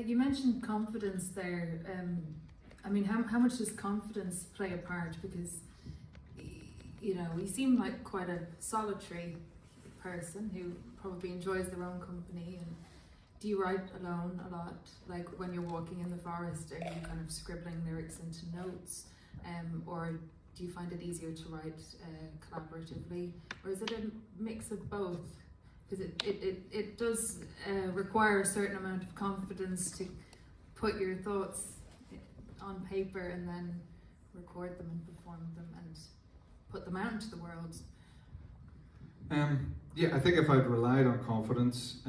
You mentioned confidence there. I mean, how much does confidence play a part? Because, you know, you seem like quite a solitary person who probably enjoys their own company. And do you write alone a lot? Like when you're walking in the forest, are you kind of scribbling lyrics into notes? Or do you find it easier to write collaboratively? Or is it a mix of both? Because it does require a certain amount of confidence to put your thoughts on paper and then record them and perform them and put them out into the world. Yeah, I think if I'd relied on confidence,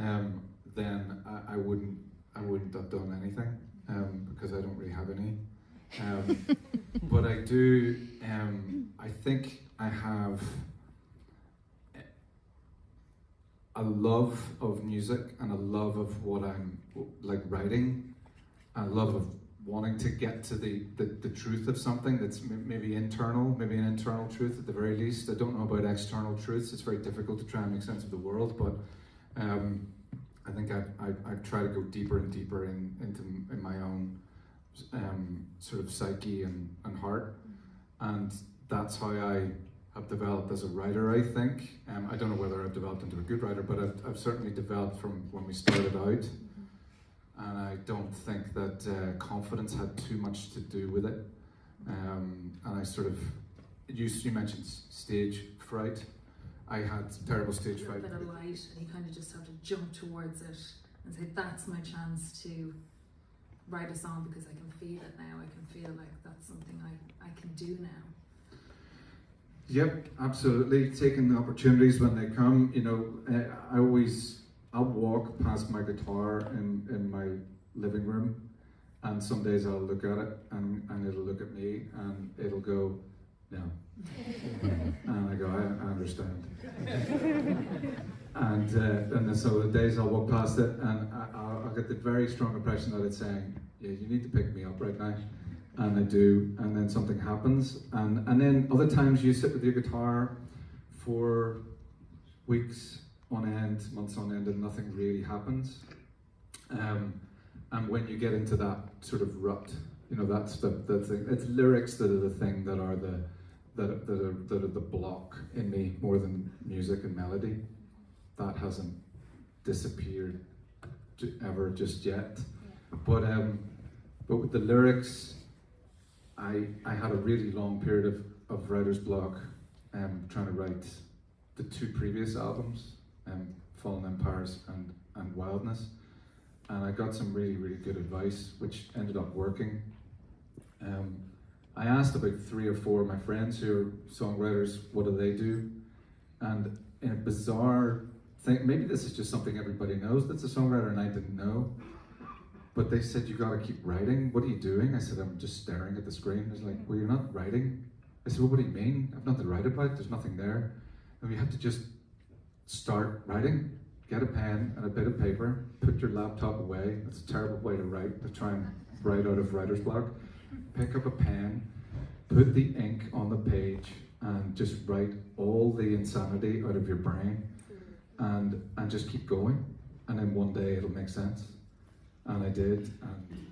then I wouldn't have done anything, because I don't really have any. But I do. I think I have a love of music and a love of what I'm like writing, a love of wanting to get to the truth of something that's maybe internal, maybe an internal truth at the very least. I don't know about external truths. It's very difficult to try and make sense of the world, but I think I try to go deeper and deeper in my own sort of psyche and heart, and that's how I have developed as a writer, I think. I don't know whether I've developed into a good writer, but I've certainly developed from when we started out. And I don't think that confidence had too much to do with it. And I sort of, you mentioned stage fright. I had terrible stage fright. A bit of light, and you kind of just have to jump towards it and say, that's my chance to write a song because I can feel it now. I can feel like that's something I can do now. Yep, absolutely. Taking the opportunities when they come. You know, I'll walk past my guitar in my living room, and some days I'll look at it and it'll look at me and it'll go, no. And I go, I understand. And then so the days I'll walk past it and I'll get the very strong impression that it's saying, yeah, you need to pick me up right now. And I do, and then something happens. And then other times you sit with your guitar for weeks on end, months on end, and nothing really happens. And when you get into that sort of rut, you know, that's the thing. It's lyrics that are the thing that are the block in me more than music and melody. That hasn't disappeared ever just yet. But with the lyrics, I had a really long period of writer's block, trying to write the two previous albums. Fallen Empires and Wildness, and I got some really, really good advice which ended up working. I asked about 3 or 4 of my friends who are songwriters, what do they do? And in a bizarre thing, maybe this is just something everybody knows that's a songwriter and I didn't know, but they said, you gotta keep writing. What are you doing? I said, I'm just staring at the screen. It's like, well, you're not writing. I said, well, what do you mean? I've nothing to write about, there's nothing there. And we have to just start writing. Get a pen and a bit of paper, put your laptop away. That's a terrible way to write, to try and write out of writer's block. Pick up a pen, put the ink on the page, and just write all the insanity out of your brain, and just keep going. And then one day it'll make sense. And I did, and